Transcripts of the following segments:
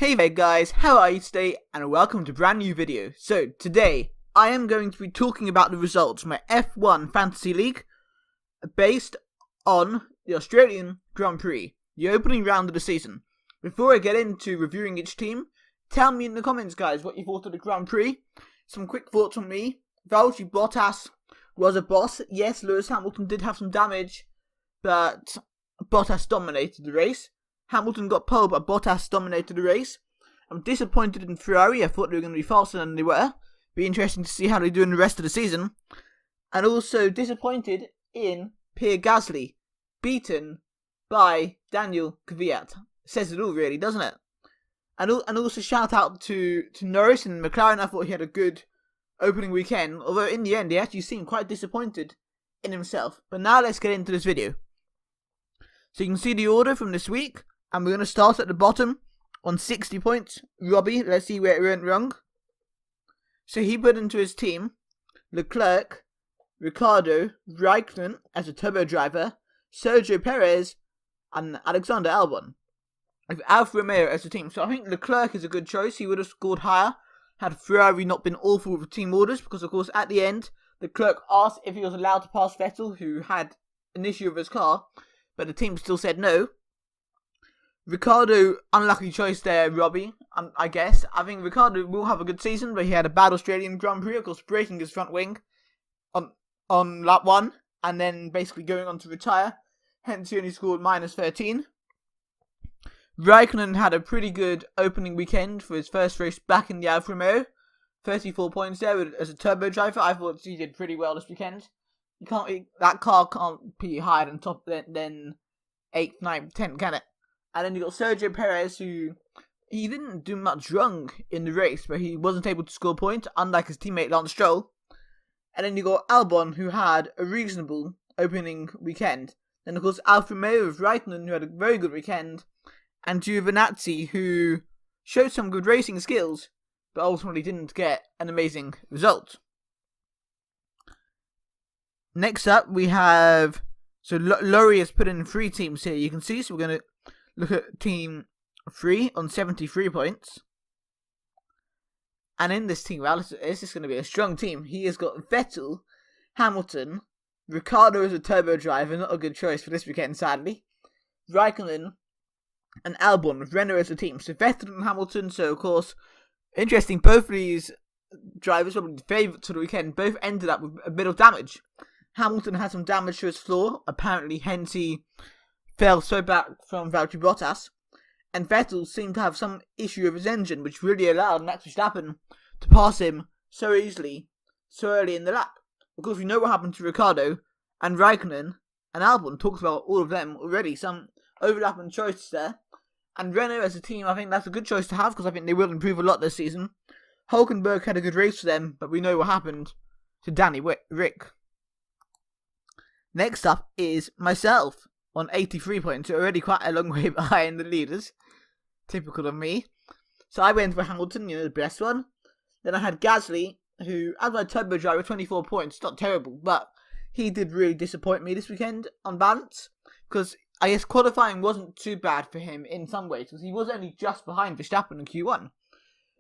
Hey there guys, how are you today, and welcome to a brand new video. So today, I am going to be talking about the results of my F1 Fantasy League based on the Australian Grand Prix, the opening round of the season. Before I get into reviewing each team, tell me in the comments guys what you thought of the Grand Prix. Some quick thoughts on me. Valtteri Bottas was a boss. Yes, Lewis Hamilton did have some damage, but Bottas dominated the race. Hamilton got pole, but Bottas dominated the race. I'm disappointed in Ferrari. I thought they were going to be faster than they were. Be interesting to see how they do in the rest of the season. And also disappointed in Pierre Gasly, beaten by Daniel Kvyat. Says it all, really, doesn't it? And also shout out to Norris and McLaren. I thought he had a good opening weekend, although in the end he actually seemed quite disappointed in himself. But now let's get into this video. So you can see the order from this week. And we're going to start at the bottom on 60 points. Robbie, let's see where it went wrong. So he put into his team Leclerc, Ricciardo, Raikkonen as a turbo driver, Sergio Perez, and Alexander Albon with Alfa Romeo as a team. So I think Leclerc is a good choice. He would have scored higher had Ferrari not been awful with team orders, because of course at the end Leclerc asked if he was allowed to pass Vettel, who had an issue with his car, but the team still said no. Ricciardo, unlucky choice there, Robbie, I guess. I think Ricciardo will have a good season, but he had a bad Australian Grand Prix, of course, breaking his front wing on lap 1, and then basically going on to retire. Hence, he only scored minus 13. Raikkonen had a pretty good opening weekend for his first race back in the Alfa Romeo. 34 points there as a turbo driver. I thought he did pretty well this weekend. That car can't be higher than 8th, 9th, 10th, can it? And then you got Sergio Perez, who he didn't do much wrong in the race, but he wasn't able to score points, unlike his teammate Lance Stroll. And then you got Albon, who had a reasonable opening weekend. Then of course Alfa Romeo with Raikkonen, who had a very good weekend, and Giovinazzi, who showed some good racing skills, but ultimately didn't get an amazing result. Next up, we have Laurie has put in 3 teams here. You can see, so we're going to look at team 3 on 73 points. And in this team, well, this is going to be a strong team. He has got Vettel, Hamilton, Ricciardo as a turbo driver, not a good choice for this weekend, sadly. Raikkonen, and Albon with Renault as a team. So Vettel and Hamilton, so of course, interesting, both of these drivers, probably the favourites for the weekend, both ended up with a bit of damage. Hamilton had some damage to his floor, apparently, hence he fell so back from Valtteri Bottas, and Vettel seemed to have some issue with his engine, which really allowed Max Verstappen to pass him so easily, so early in the lap. Of course, we know what happened to Ricciardo, and Raikkonen, and Albon. Talked about all of them already, some overlapping choices there. And Renault as a team, I think that's a good choice to have, because I think they will improve a lot this season. Hulkenberg had a good race for them, but we know what happened to Danny Rick. Next up is myself on 83 points, so already quite a long way behind the leaders. Typical of me. So I went for Hamilton, the best one. Then I had Gasly, who, as my turbo driver, 24 points. Not terrible, but he did really disappoint me this weekend on balance. Because I guess qualifying wasn't too bad for him in some ways, because he was only just behind Verstappen in Q1.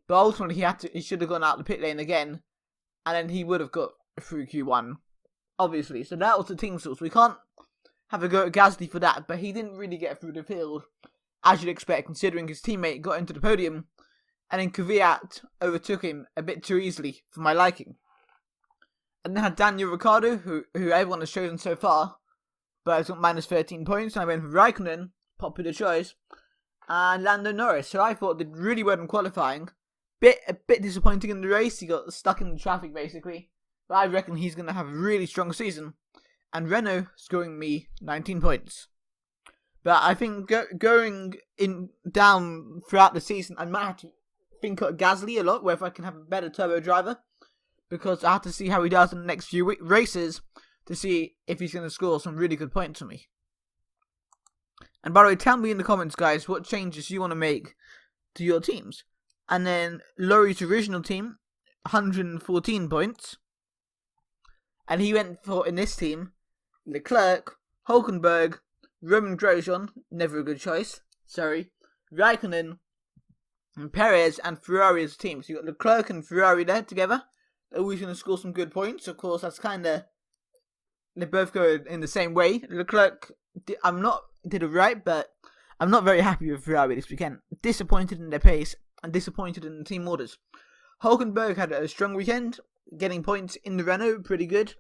But ultimately he should have gone out the pit lane again, and then he would have got through Q1, obviously. So that was the team source. We can't have a go at Gasly for that, but he didn't really get through the field, as you'd expect, considering his teammate got into the podium, and then Kvyat overtook him a bit too easily for my liking. And then I had Daniel Ricciardo, who everyone has chosen so far, but I got minus 13 points, and I went for Raikkonen, popular choice, and Lando Norris. So I thought did really well in qualifying. A bit disappointing in the race. He got stuck in the traffic basically, but I reckon he's going to have a really strong season. And Renault scoring me 19 points. But I think going down throughout the season, I might have to think of Gasly a lot, whether I can have a better turbo driver, because I have to see how he does in the next few races to see if he's going to score some really good points for me. And by the way, tell me in the comments, guys, what changes you want to make to your teams. And then Laurie's original team, 114 points. And he went for, in this team, Leclerc, Hulkenberg, Roman Grosjean, never a good choice, sorry, Raikkonen, and Perez and Ferrari as a team. So you got Leclerc and Ferrari there together. They're always going to score some good points. Of course, that's kind of, they both go in the same way. Leclerc, did it right, but I'm not very happy with Ferrari this weekend. Disappointed in their pace and disappointed in the team orders. Hulkenberg had a strong weekend, getting points in the Renault, pretty good.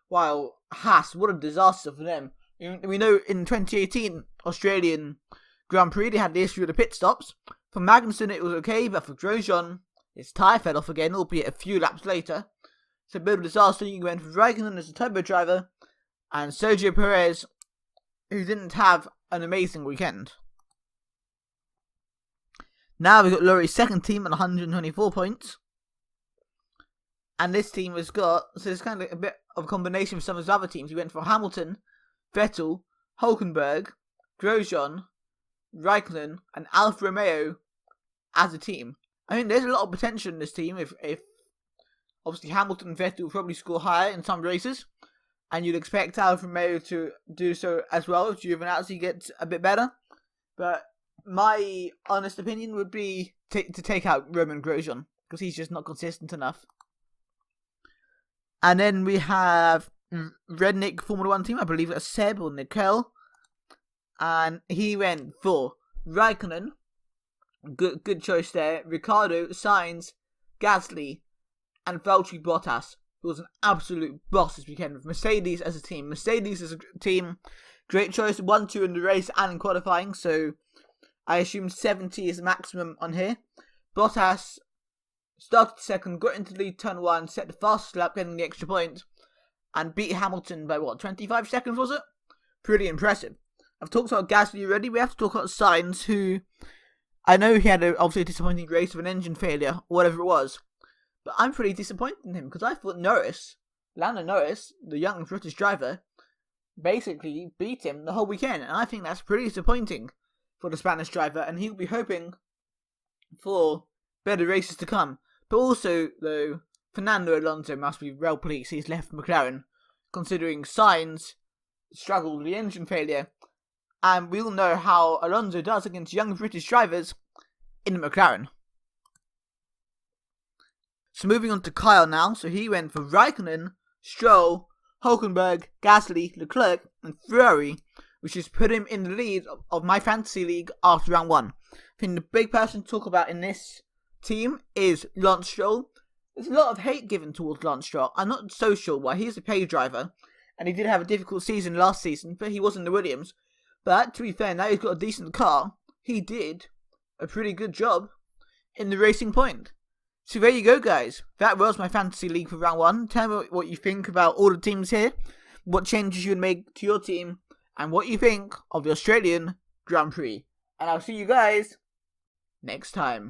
While Haas, what a disaster for them. We know in 2018 Australian Grand Prix they had the issue with the pit stops. For Magnussen it was okay, but for Grosjean his tyre fell off again, albeit a few laps later. It's a bit of a disaster. You went for Raikkonen as a turbo driver and Sergio Perez, who didn't have an amazing weekend. Now we've got Laurie's second team at 124 points. And this team has got, so it's kind of a bit of a combination with some of his other teams. He went for Hamilton, Vettel, Hulkenberg, Grosjean, Raikkonen, and Alfa Romeo as a team. I mean, there's a lot of potential in this team. If obviously Hamilton and Vettel will probably score higher in some races, and you'd expect Alfa Romeo to do so as well if Giovinazzi gets a bit better. But my honest opinion would be to take out Roman Grosjean, because he's just not consistent enough. And then we have Rednick Formula 1 team, I believe that's Seb or Nickel. And he went for Raikkonen, good choice there, Ricciardo, Sainz, Gasly, and Valtteri Bottas, who was an absolute boss this weekend with Mercedes as a team. Mercedes as a team, great choice, 1-2 in the race and in qualifying, so I assume 70 is the maximum on here. Bottas started second, got into the lead turn 1, set the fastest lap, getting the extra point, and beat Hamilton by 25 seconds was it? Pretty impressive. I've talked about Gasly already. We have to talk about Sainz, who I know he had obviously a disappointing race with an engine failure, or whatever it was, but I'm pretty disappointed in him because I thought Lando Norris, the young British driver, basically beat him the whole weekend, and I think that's pretty disappointing for the Spanish driver, and he'll be hoping for better races to come. But also, though, Fernando Alonso must be well pleased he's left McLaren, considering Sainz struggled with the engine failure, and we all know how Alonso does against young British drivers in the McLaren. So moving on to Kyle now, so he went for Raikkonen, Stroll, Hulkenberg, Gasly, Leclerc, and Ferrari, which has put him in the lead of my fantasy league after round 1. I think the big person to talk about in this team is Lance Stroll. There's a lot of hate given towards Lance Stroll. I'm not so sure why. He's a paid driver, and he did have a difficult season last season, but he was in the Williams. But to be fair, now he's got a decent car. He did a pretty good job in the Racing Point. So there you go, guys. That was my fantasy league for round 1. Tell me what you think about all the teams here, what changes you would make to your team, and what you think of the Australian Grand Prix. And I'll see you guys next time.